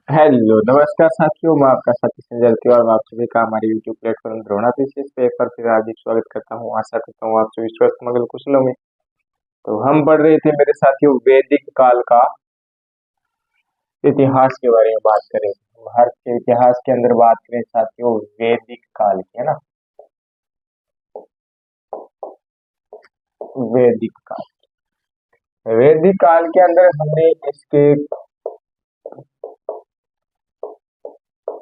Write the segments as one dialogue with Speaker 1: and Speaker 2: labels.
Speaker 1: Hello नमस्कार साथियों, मैं आपका साथी संजय रतिया और मैं आप सभी का हमारे यूट्यूब प्लेटफॉर्म द्रोणा पीसीएस पे एक बार फिर हार्दिक स्वागत करता हूँ। आशा करता हूँ आप सभी स्वस्थ मंगल कुशल होंगे। तो हम पढ़ रहे थे मेरे साथियों वैदिक काल का इतिहास के बारे में बात करें। भारत के इतिहास के अंदर बात करें साथियों वैदिक काल की, है ना। वैदिक काल, वैदिक काल के अंदर हमने इसके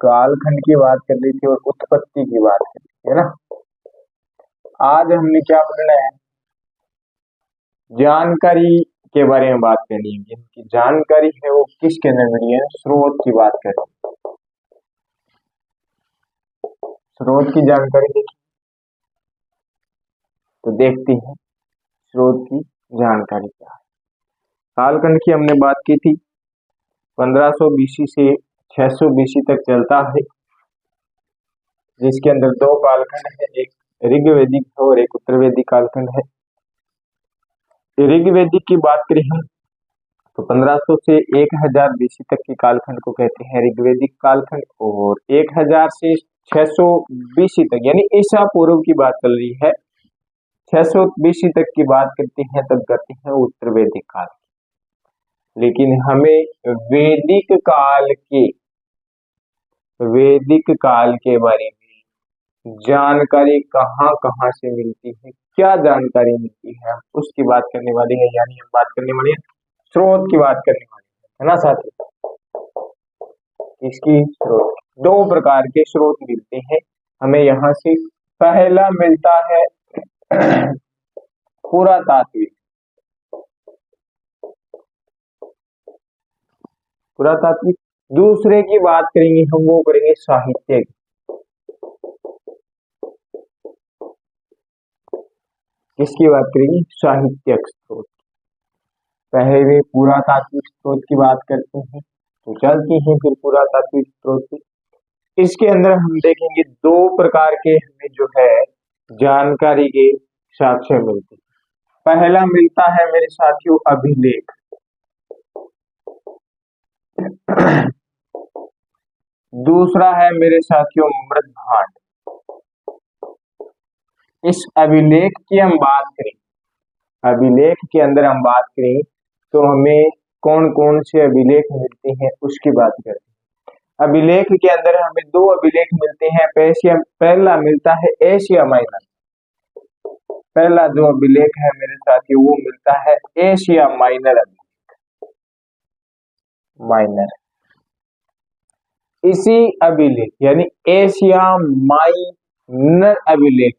Speaker 1: कालखंड की बात कर ली थी और उत्पत्ति की बात कर ली थी, है ना। आज हमने क्या पढ़ना है, जानकारी के बारे में बात करनी है। जिनकी जानकारी है वो किसके अंदर मिली है, स्रोत की बात करें। स्रोत की जानकारी देखिए, तो देखते हैं स्रोत की जानकारी क्या है। कालखंड की हमने बात की थी 1500 बीसी से 600 बीसी तक चलता है, जिसके अंदर दो कालखंड है, एक ऋग्वैदिक और एक उत्तरवैदिक कालखंड है। ऋग्वैदिक की बात करें हम तो 1500 से 1000 बीसी तक के कालखंड को कहते हैं ऋग्वैदिक कालखंड, और 1000 से 600 बीसी तक यानी ईसा पूर्व की बात चल रही है, 600 बीसी तक की बात करते हैं तब करते हैं उत्तर वैदिक काल। लेकिन हमें वैदिक काल के बारे में जानकारी कहाँ कहाँ से मिलती है, क्या जानकारी मिलती है, उसकी बात करने वाली है। यानी हम बात करने वाले हैं स्रोत की बात करने वाले है ना साथी। इसकी स्रोत दो प्रकार के स्रोत मिलते हैं हमें यहाँ से। पहला मिलता है पुरातात्विक, पुरातात्विक। दूसरे की बात करेंगे हम, वो करेंगे साहित्य की। किसकी बात करेंगे, साहित्यक स्रोत। पहले पुरातात्विक स्रोत की बात करते हैं तो चलती हैं फिर पुरातात्विक स्रोत की। इसके अंदर हम देखेंगे दो प्रकार के हमें जो है जानकारी के साक्ष्य मिलते हैं। पहला मिलता है मेरे साथियों अभिलेख, दूसरा है मेरे साथियों मृदभांड। इस अभिलेख की हम बात करें, अभिलेख के अंदर हम बात करें तो हमें कौन कौन से अभिलेख मिलते हैं उसकी बात करें। अभिलेख के अंदर हमें दो अभिलेख मिलते हैं। पहला मिलता है एशिया माइनर, पहला जो अभिलेख है मेरे साथियों वो मिलता है एशिया माइनर माइनर। इसी अभिलेख यानी एशिया माइनर अभिलेख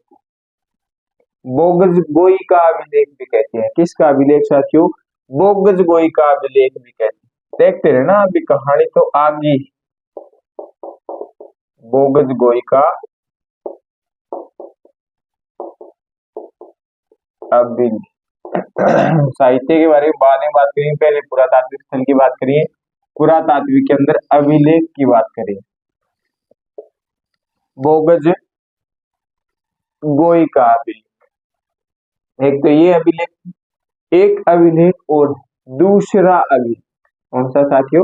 Speaker 1: बोगजगोई का अभिलेख भी कहते हैं। किसका अभिलेख साथियों, बोगजगोई का अभिलेख भी कहते हैं। देखते रहे ना अभी कहानी तो आगे। बोगजगोई का अभिलेख साहित्य के बारे में बाद में बात करेंगे, पहले पुरातात्विक स्थल की बात करिए। पुरातात्विक के अंदर अभिलेख की बात करें, बोगज गोई का अभिलेख। एक तो ये अभिलेख, एक अभिलेख और दूसरा अभिलेख। कौन सा साथियों,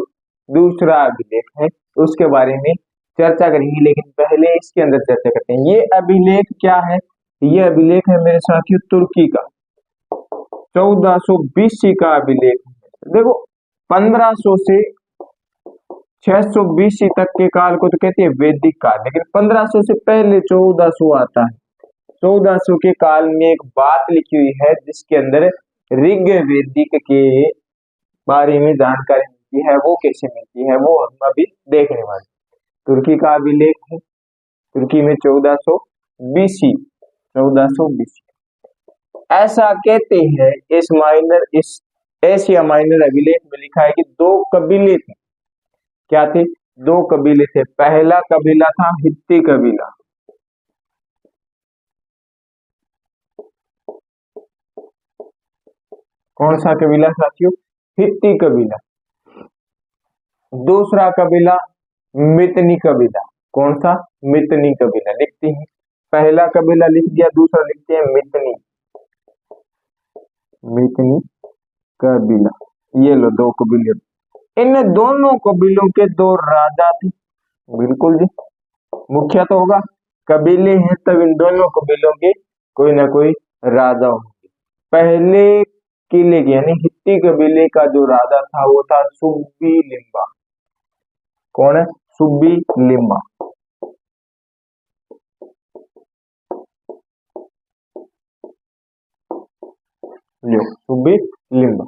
Speaker 1: दूसरा अभिलेख है, उसके बारे में चर्चा करेंगे। लेकिन पहले इसके अंदर चर्चा करते हैं। ये अभिलेख क्या है, ये अभिलेख है मेरे साथियों तुर्की का 1400 बीसी का अभिलेख। देखो 1500 से 600 बीसी तक के काल को तो कहते हैं वैदिक काल, लेकिन 1500 से पहले 1400 आता है। 1400 के काल में एक बात लिखी हुई है जिसके अंदर ऋग्वैदिक के बारे में जानकारी मिलती है। वो कैसे मिलती है वो हम अभी देखने वाले। तुर्की का अभिलेख है, तुर्की में 1400 बीसी, 1400 बीसी। ऐसा कहते हैं इस एशिया माइनर अभिलेख में लिखा है कि दो कबीले थे। क्या थे, दो कबीले थे। पहला कबीला था हित्ती कबीला, कौन सा कबीला साथियों, हित्ती कबीला। दूसरा कबीला मितनी कबीला, कौन सा, मितनी कबीला। लिखते हैं, पहला कबीला लिख दिया, दूसरा लिखते हैं मितनी, मितनी कबीला। ये लो दो कबीले इन दोनों कबीलों के दो राजा थे। बिल्कुल जी, मुखिया तो होगा, कबीले हैं तब इन दोनों कबीलों के कोई ना कोई राजा होंगे। पहले किले के यानी हित्ती कबीले का जो राजा था वो था सुब्बी लिम्बा। कौन है? सुब्बी लिम्बा। सुब्बी लिम्बा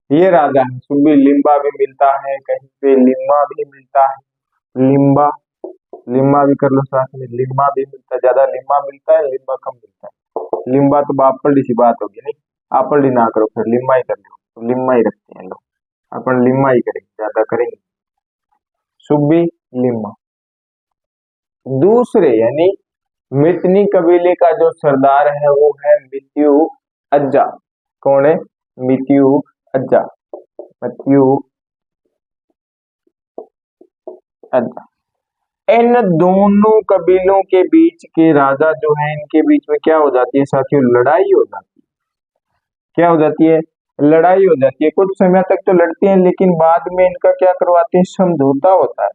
Speaker 1: ये राजा है। सुब्बी लिम्बा भी मिलता है, कहीं पे लिम्बा भी मिलता है। लिम्बा लिम्बा भी कर लो साथ में, लिम्बा भी मिलता है, ज्यादा लिम्बा मिलता है, लिम्बा कम मिलता है। लिम्बा तो बापल्डी सी बात होगी, नहीं आपल्डी ना करो, फिर लिम्बा ही कर लो, तो लिम्बा ही रखते हैं लोग, अपन लिम्बा ही करेंगे, ज्यादा करेंगे। सुब्बी लिम्बा। दूसरे यानी मितनी कबीले का जो सरदार है वो है मित्यु अज्जा। कौन है? मित्यु अज्जा। मित्यु अज्जा। इन दोनों कबीलों के बीच के राजा जो है, इनके बीच में क्या हो जाती है साथियों? लड़ाई हो जाती है। क्या हो जाती है? लड़ाई हो जाती है। कुछ समय तक तो लड़ते हैं, लेकिन बाद में इनका क्या करवाते हैं? समझौता होता है।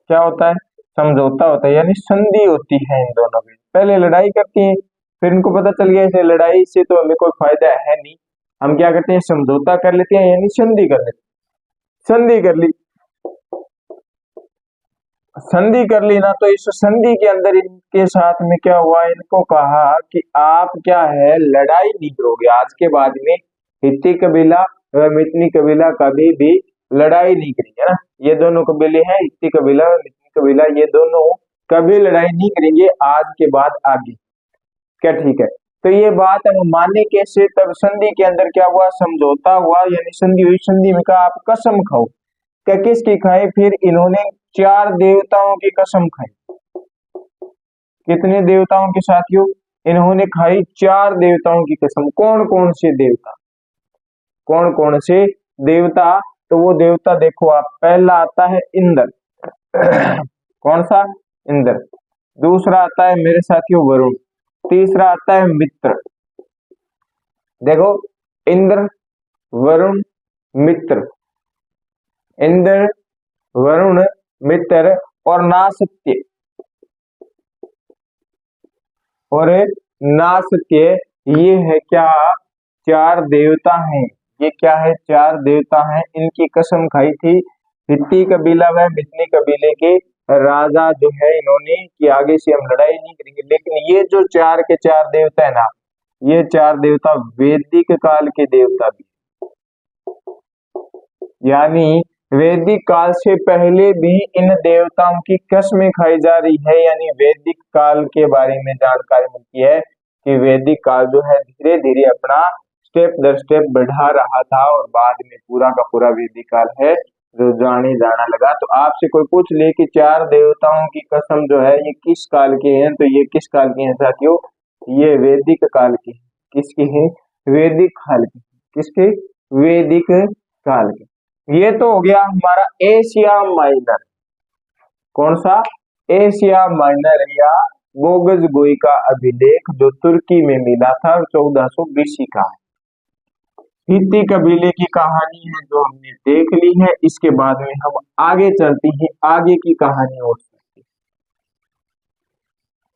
Speaker 1: क्या होता है? समझौता होता है, यानी संधि होती है इन दोनों में। पहले लड़ाई करती हैं, फिर इनको पता चल गया इसे लड़ाई से तो हमें कोई फायदा है नहीं, हम क्या करते हैं? समझौता कर लेते हैं, यानी संधि कर लेते हैं। संधि कर ली, संधि कर ली ना, तो इस संधि के अंदर इनके साथ में क्या हुआ? इनको कहा कि आप क्या है, लड़ाई नहीं करोगे आज के बाद में। हित्ती कबीला व मितनी कबीला कभी भी लड़ाई नहीं करेंगे ना। ये दोनों कबीले हैं, हित्ती कबीला व मितनी कबीला, ये दोनों कभी लड़ाई नहीं करेंगे आज के बाद आगे। क्या ठीक है? तो ये बात हम माने कैसे? तब संधि के अंदर क्या हुआ? समझौता हुआ, यानी संधि हुई। संधि में कहा आप कसम खाओ। क्या किसकी खाई? फिर इन्होंने 4 देवताओं की कसम खाई। कितने देवताओं के साथियों? इन्होंने खाई 4 देवताओं की कसम। कौन कौन से देवता? कौन कौन से देवता? तो वो देवता देखो आप, पहला आता है इंद्र। कौन सा? इंद्र। दूसरा आता है मेरे साथियों वरुण। तीसरा आता है मित्र। देखो, इंद्र, वरुण, मित्र। इंद्र, वरुण, मित्र और नासत्य। और नासत्य, ये है क्या? 4 देवता हैं। ये क्या है? 4 देवता हैं। इनकी कसम खाई थी हित्ती कबीला व मितनी कबीले के राजा जो है, इन्होंने कि आगे से हम लड़ाई नहीं करेंगे। लेकिन ये जो 4 के 4 देवता है ना, ये 4 देवता वैदिक काल के देवता भी, यानी वैदिक काल से पहले भी इन देवताओं की कसमें खाई जा रही है। यानी वैदिक काल के बारे में जानकारी मिलती है कि वैदिक काल जो है धीरे धीरे अपना स्टेप दर स्टेप बढ़ा रहा था, और बाद में पूरा का पूरा वैदिक काल है जो जाने जाना लगा। तो आपसे कोई पूछ ले कि 4 देवताओं की कसम जो है ये किस काल के हैं, तो ये किस काल के हैं साथियों? ये वैदिक काल के। किसके हैं? वैदिक काल के। किसके? वैदिक काल के। ये तो हो गया हमारा एशिया माइनर। कौन सा? एशिया माइनर या बोगज गोई का अभिलेख, जो तुर्की में मिला था 1400 BC का। हित्ती कबीले की कहानी है जो हमने देख ली है। इसके बाद में हम आगे चलते हैं, आगे की कहानी और सुनते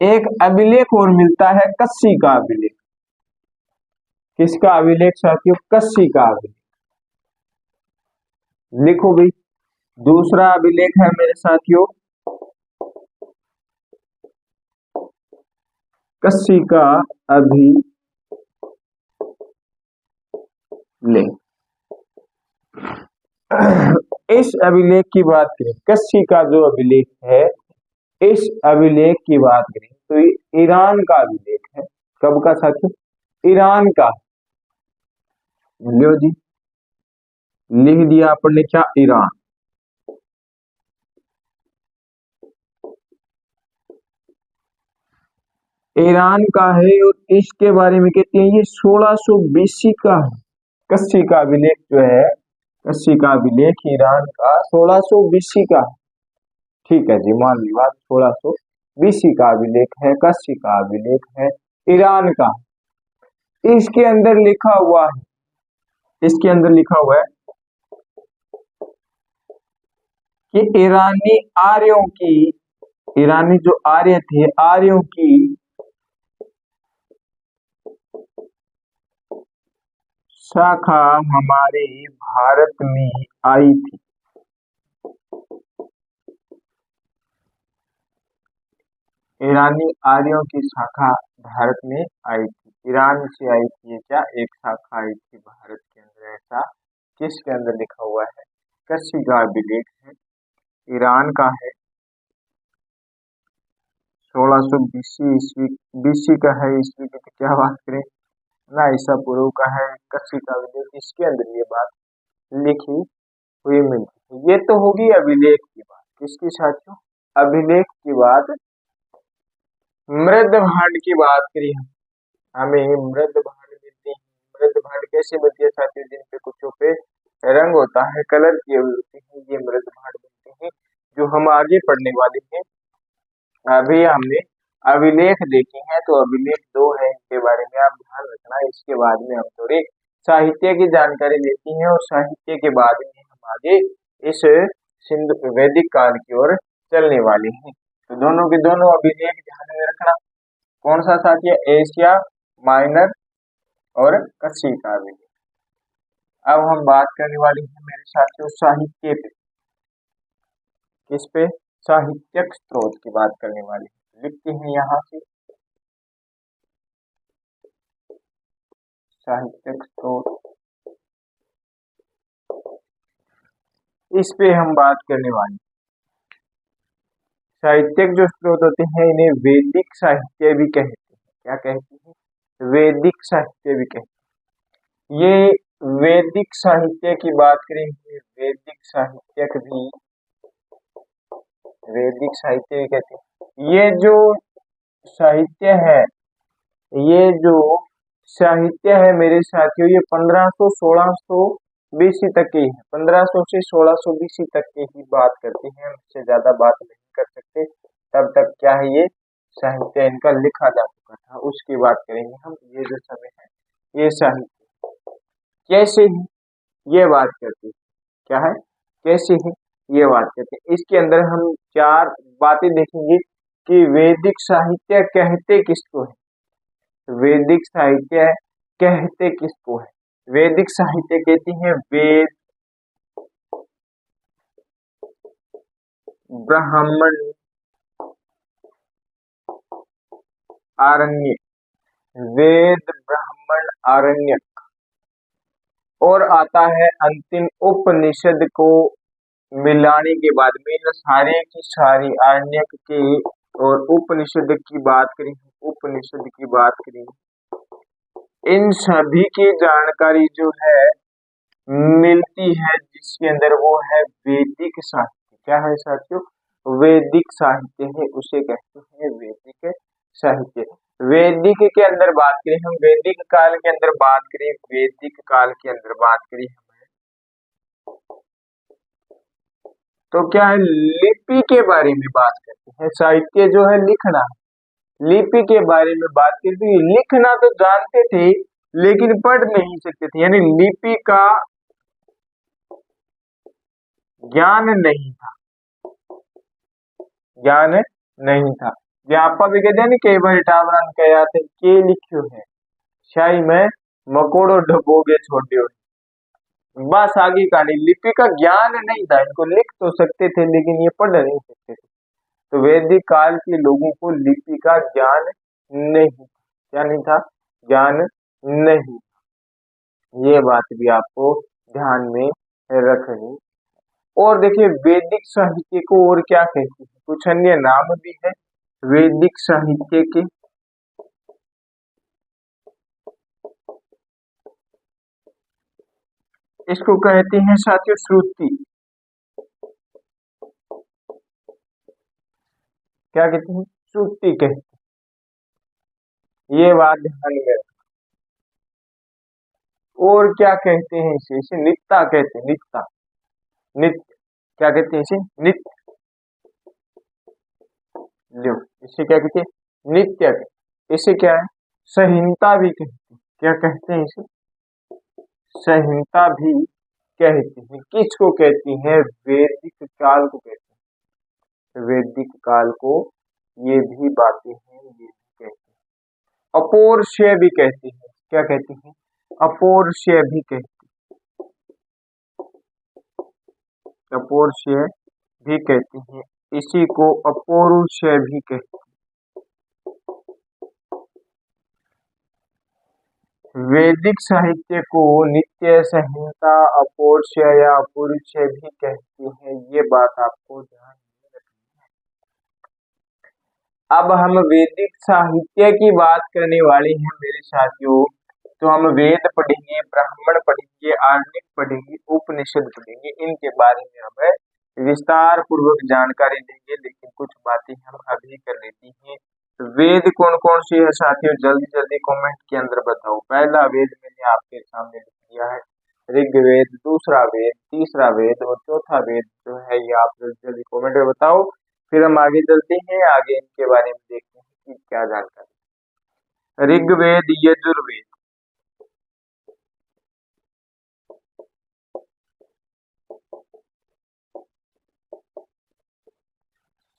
Speaker 1: हैं। एक अभिलेख और मिलता है, कस्सी का अभिलेख। किसका अभिलेख साथियों? कस्सी का अभिलेख। लिखो भाई, दूसरा अभिलेख है मेरे साथियों कस्सी का अभिलेख। इस अभिलेख की बात करें, कस्सी का जो अभिलेख है, इस अभिलेख की बात करें तो ये ईरान का अभिलेख है। कब का साथियों? ईरान का। लो जी, लिख दिया आपने क्या? ईरान। ईरान का है, और इसके बारे में कहते हैं ये 1600 BC का है। कस्सी का अभिलेख जो है, कस्सी का अभिलेख ईरान का 1600 BC का है। ठीक है जी, मान ली बात, 1600 BC का अभिलेख है, कस्सी का अभिलेख है ईरान का। इसके अंदर लिखा हुआ है इसके अंदर लिखा हुआ है कि ईरानी जो आर्य थे, आर्यों की शाखा हमारे भारत में आई थी। ईरानी आर्यों की शाखा भारत में आई थी, ईरान से आई थी। ये क्या एक शाखा आई थी भारत के अंदर, ऐसा किसके अंदर लिखा हुआ है? कसी का अभिलेख है, ईरान का है, 1600 बीसी का है। ईस्वी की तो क्या बात करें ना, ईसा पूर्व का है। कसी का अभिलेख, इसके अंदर ये बात लिखी हुई मिलती है। ये तो होगी अभिलेख की बात, किसकी साथियों? अभिलेख की बात। मृद भांड की बात करी हमें मृद भांड मिलती है। मृद भांड कैसे मिलती है साथियों? जिन पे कुछों पे रंग होता है, कलर की होती है, ये मृद भांड मिलती है, जो हम आगे पढ़ने वाले हैं। अभी हमने अभिलेख देखे हैं, तो अभिलेख 2 है, इनके बारे में आप ध्यान रखना। इसके बाद में हम थोड़ी साहित्य की जानकारी लेती हैं, और साहित्य के बाद में हम आगे इस सिंधु वैदिक काल की ओर चलने वाले हैं। तो दोनों के दोनों अभिलेख ध्यान में रखना। कौन सा साथी? एशिया माइनर और कच्છી का अभिलेख। अब हम बात करने वाले हैं मेरे साथियों साहित्य पे। किस पे? साहित्यक स्रोत की बात करने वाले हैं। लिखते हैं यहाँ से साहित्यक स्रोत, इस पे हम बात करने वाले। साहित्यक जो स्रोत होते हैं, इन्हें वैदिक साहित्य भी कहते हैं। क्या कहते हैं? वैदिक साहित्य भी कहते हैं। ये वैदिक साहित्य की बात करेंगे, वैदिक साहित्यक भी, वैदिक साहित्य भी कहते हैं। ये जो साहित्य है, ये जो साहित्य है मेरे साथियों, ये 1500-1600 बीसी तक की है। 1500 से 1600 बीसी तक की ही बात करते हैं, इससे ज्यादा बात नहीं कर सकते। तब तक क्या है, ये साहित्य इनका लिखा जा चुका था, उसकी बात करेंगे हम। ये जो समय है, ये साहित्य कैसे है, ये बात करते हैं। क्या है? कैसे है, ये बात करते हैं। इसके अंदर हम 4 बातें देखेंगे कि वैदिक साहित्य कहते किसको है। वैदिक साहित्य कहते किसको है? वैदिक साहित्य कहते हैं वेद, ब्राह्मण, आरण्य, वेद ब्राह्मण आरण्यक, और आता है अंतिम उपनिषद को मिलाने के बाद में इन सारे की सारी आरण्यक के और उपनिषद की बात करें, उपनिषद की बात करें, इन सभी की जानकारी जो है मिलती है, जिसके अंदर वो है वैदिक साहित्य। क्या है साथियों? वैदिक साहित्य है, उसे कहते हैं वैदिक साहित्य। वैदिक के अंदर बात करें हम, वैदिक काल के अंदर बात करें, वैदिक काल के अंदर बात करें हम, तो क्या है, लिपि के बारे में बात करते हैं। साहित्य जो है लिखना, लिपि के बारे में बात करते हैं। लिखना तो जानते थे, लेकिन पढ़ नहीं सकते थे, यानी लिपि का ज्ञान नहीं था, ज्ञान नहीं था। व्यापा भी कहते हैं ना, कई बार टावरन कह आते के लिखियो है शाही में मकोड़ो ढबोगे छोड़ियो, बस आगे का नहीं। लिपि का ज्ञान नहीं था, इनको लिख तो सकते थे, लेकिन ये पढ़ नहीं सकते थे। तो वैदिक काल के लोगों को लिपि का ज्ञान नहीं, क्या नहीं था? ज्ञान नहीं। ये बात भी आपको ध्यान में रखनी। और देखिए वैदिक साहित्य को और क्या कहते हैं, कुछ अन्य नाम भी है वैदिक साहित्य के। इसको कहते हैं साथियों श्रुति। क्या कहते हैं? श्रुति कहते हैं, ये बात ध्यान में रखना। और क्या कहते हैं इसे नित्ता कहते हैं, नित्ता, नित्य। क्या कहते हैं इसे? नित्य। लो, इसे क्या कहते हैं? नित्य कहते हैं। इसे क्या है? संहिता भी कहते हैं। क्या कहते हैं इसे? संहिता भी कहती हैं। किसको कहती हैं? वैदिक काल को कहती हैं। वैदिक काल को ये भी बातें हैं, ये भी कहती हैं। अपौरुषेय भी कहती हैं। क्या कहती हैं? अपौरुषेय भी कहती हैं। अपौरुषेय भी कहती हैं। इसी को अपौरुषेय भी कहते हैं। वैदिक साहित्य को नित्य संहिता, अपौरुषेय या अपौरुषेय भी कहते हैं। ये बात आपको ध्यान में रखनी है। अब हम वैदिक साहित्य की बात करने वाले हैं मेरे साथियों। तो हम वेद पढ़ेंगे, ब्राह्मण पढ़ेंगे, आर्णिक पढ़ेंगे, उपनिषद पढ़ेंगे। इनके बारे में हम विस्तार पूर्वक जानकारी देंगे, लेकिन कुछ बातें हम अभी कर लेती हैं। वेद कौन कौन सी है साथियों? जल्दी जल्दी कमेंट के अंदर बताओ। पहला वेद मैंने आपके सामने लिख दिया है, ऋग्वेद। दूसरा वेद, तीसरा वेद और चौथा वेद जो है ये आप जल्दी जल्दी कमेंट में बताओ। फिर हम आगे चलते हैं, आगे इनके बारे में देखते हैं कि क्या जानकारी। ऋग्वेद, यजुर्वेद,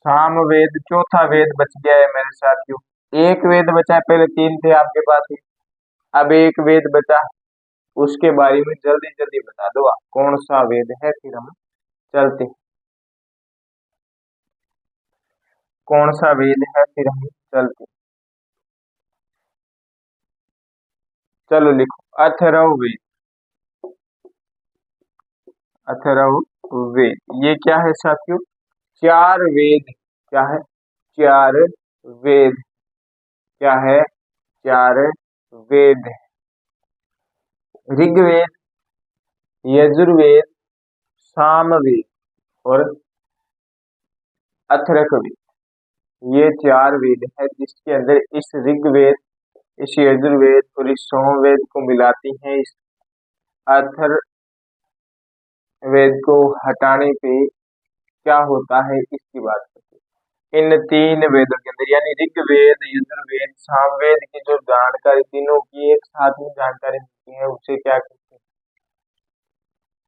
Speaker 1: सामवेद, चौथा वेद बच गया है मेरे साथियों। एक वेद बचा है, पहले तीन थे आपके पास ही, अब एक वेद बचा। उसके बारे में जल्दी जल्दी बता दो आप कौन सा वेद है, फिर हम चलते हैं। कौन सा वेद है, फिर हम चलते हैं। चलो लिखो, अथर्ववेद। अथर्ववेद ये क्या है साथियों? चार वेद। क्या है? चार वेद। क्या है? चार वेद। ऋग्वेद, यजुर्वेद, सामवेद और अथर्ववेद, ये चार वेद है, जिसके अंदर इस ऋग्वेद, इस यजुर्वेद और इस सोमवेद को मिलाती हैं। इस अथर्ववेद को हटाने पे क्या होता है, इसकी बात करते हैं। इन तीन वेदों के अंदर यानी ऋग्वेद, यजुर्वेद, सामवेद की जो जानकारी, तीनों की एक साथ में जानकारी होती है, उसे क्या कहते हैं?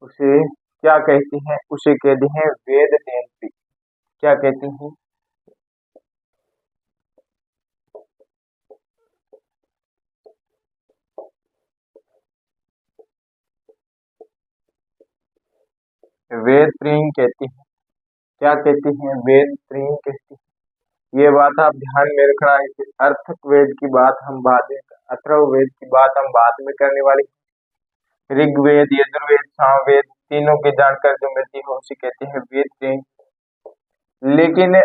Speaker 1: उसे क्या कहते हैं? उसे कहते हैं वेद टेंपी। क्या कहते हैं? वेद त्रयी कहते हैं। क्या कहते हैं? वेद त्रयी कहते हैं। ये बात आप ध्यान में रखना है कि अर्थक वेद की बात हम बाद में, अथर्ववेद की बात हम बाद में करने वाले। ऋग्वेद, यजुर्वेद, सामवेद तीनों की जानकारी जो मिलती है उसे कहते हैं वेद त्रयी। लेकिन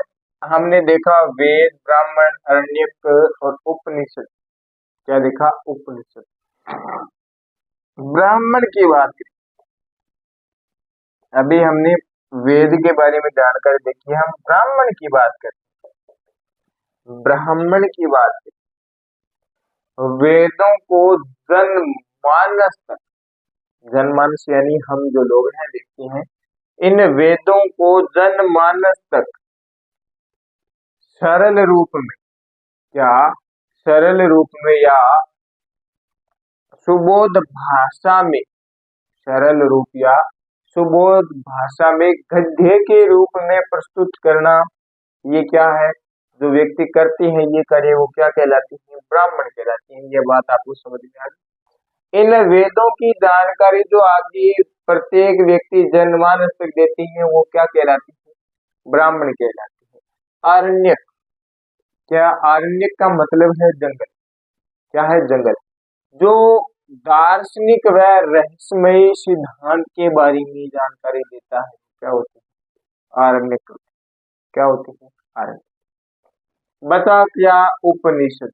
Speaker 1: हमने देखा वेद, ब्राह्मण, अरण्यक और उपनिषद। क्या देखा? उपनिषद। ब्राह्मण की बात करें, अभी हमने वेद के बारे में जानकारी देखी, हम ब्राह्मण की बात करें। ब्राह्मण की बात करें, वेदों को जनमानस तक, जनमानस यानी हम जो लोग हैं देखते हैं, इन वेदों को जनमानस तक सरल रूप में, क्या सरल रूप में या सुबोध भाषा में, सरल रूप या सुबोध भाषा में गद्य के रूप में प्रस्तुत करना, ये क्या है? जो व्यक्ति करते हैं ये कार्य, वो क्या कहलाती है? ब्राह्मण कहलाती है। ये बात आपको समझ में आ गई। इन वेदों की जानकारी जो आगे प्रत्येक व्यक्ति जनमानस तक देती है, वो क्या कहलाती है? ब्राह्मण कहलाती है। आरण्यक, क्या आरण्यक का मतलब है जंगल। क्या है? जंगल। जो दार्शनिक व रहस्यमय सिद्धांत के बारे में जानकारी देता है, क्या होती है? आरण्यक। क्या होती है? आरण्यक। बचा क्या? उपनिषद।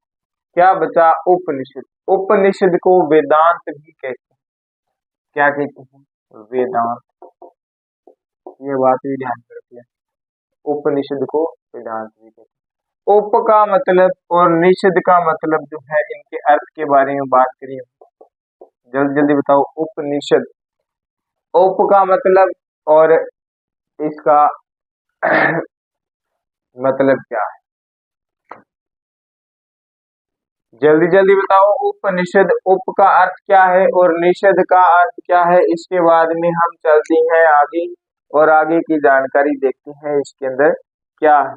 Speaker 1: क्या बचा? उपनिषद। उपनिषद को वेदांत भी कहते हैं। क्या कहते हैं? वेदांत। ये बात भी ध्यान में रखिए, उपनिषद को वेदांत भी कहते हैं। उप का मतलब और निषद का मतलब जो है, इनके अर्थ के बारे में बात करिए। जल्दी जल्दी बताओ। उपनिषद, उप का मतलब और इसका मतलब क्या है? जल्दी जल्दी बताओ, उपनिषद, उप का अर्थ क्या है और निषद का अर्थ क्या है। इसके बाद में हम चलते हैं आगे और आगे की जानकारी देखते हैं इसके अंदर क्या है।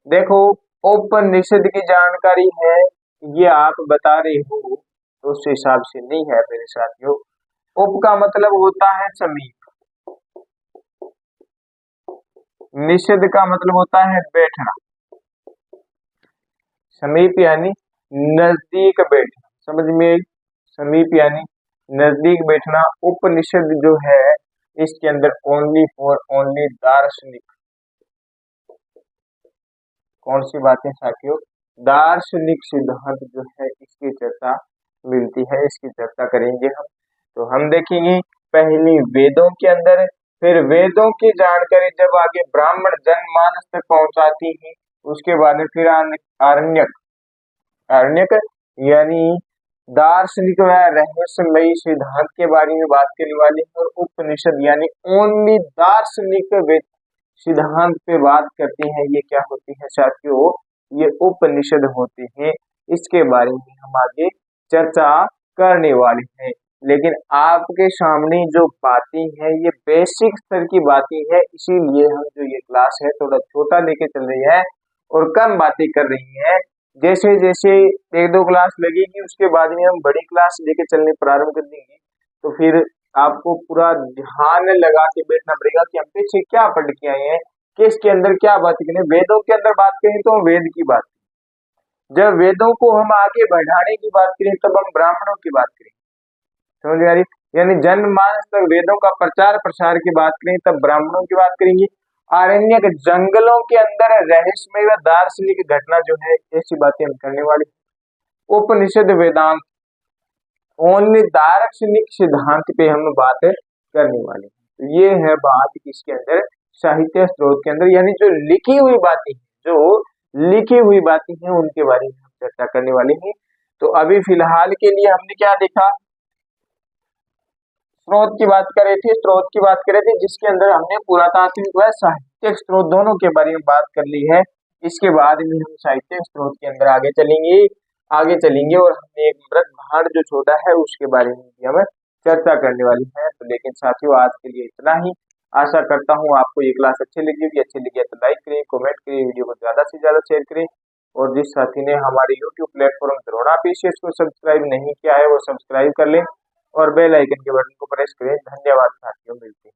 Speaker 1: देखो, उपनिषद की जानकारी है, ये आप बता रहे हो तो उस हिसाब से नहीं है मेरे साथियों। उप का मतलब होता है समीप, निषद का मतलब होता है बैठना, समीप यानी नजदीक बैठना, समझ में आई? समीप यानी नजदीक बैठना। उपनिषद जो है इसके अंदर ओनली फॉर ओनली दार्शनिक, कौन सी बातें साथियों, दार्शनिक सिद्धांत जो है इसकी चर्चा मिलती है, इसकी चर्चा करेंगे हम। तो हम देखेंगे पहली वेदों के अंदर, फिर वेदों की जानकारी जब आगे ब्राह्मण जनमानस तक पहुंचाती है, उसके बाद में फिर आरण्यक, आरण्यक यानी दार्शनिक व रहस्यमयी सिद्धांत के बारे में बात करने वाली है, और उपनिषद यानी ओनली दार्शनिक सिद्धांत पे बात करते हैं। ये क्या होती है साथियों, ये उपनिषद होते हैं, इसके बारे में हम आगे चर्चा करने वाले हैं। लेकिन आपके सामने जो बातें हैं ये बेसिक स्तर की बातें हैं, इसीलिए हम जो ये क्लास है थोड़ा छोटा लेके चल रही है और कम बातें कर रही हैं। जैसे जैसे एक दो क्लास लगेगी उसके बाद में हम बड़ी क्लास लेके चलने प्रारंभ कर देंगे, तो फिर आपको पूरा ध्यान लगा के बैठना पड़ेगा कि हम पीछे क्या पढ़ के आए हैं, किसके अंदर क्या बात करें। वेदों के अंदर बात करें तो हम वेद की बात करें, जब वेदों को हम आगे बढ़ाने की बात करें तब हम ब्राह्मणों की बात करें, समझ आ रही? यानी जनमानस तक वेदों का प्रचार प्रसार की बात करें तब ब्राह्मणों की बात करेंगे। आरण्यक जंगलों के अंदर रहस्यमय व दार्शनिक घटना जो है ऐसी बातें हम करने वाले। उपनिषद वेदांत ओनली दार्शनिक सिद्धांत पे हम बात करने वाले हैं। तो ये है बात किसके अंदर, साहित्य स्रोत के अंदर, यानी जो लिखी हुई बातें हैं, जो लिखी हुई बातें हैं उनके बारे में हम चर्चा करने वाले हैं। तो अभी फिलहाल के लिए हमने क्या देखा, स्रोत की बात कर रहे थे, स्रोत की बात कर रहे थे जिसके अंदर हमने पुरातात्विक व साहित्यिक स्रोत दोनों के बारे में बात कर ली है। इसके बाद में हम साहित्यिक स्रोत के अंदर आगे चलेंगे, और हमने एक मृत भांड जो छोड़ा है उसके बारे में भी हम चर्चा करने वाली है। तो लेकिन साथियों आज के लिए इतना ही। आशा करता हूँ आपको ये क्लास अच्छी लगी होगी, अच्छी लगी है तो लाइक करें, कमेंट करें, वीडियो को ज्यादा से ज्यादा शेयर करें, और जिस साथी ने हमारे YouTube प्लेटफॉर्म द्रोणा पीसीएस को सब्सक्राइब नहीं किया है वो सब्सक्राइब कर लें और बेल आइकन के बटन को प्रेस करें। धन्यवाद साथियों, मिलते हैं।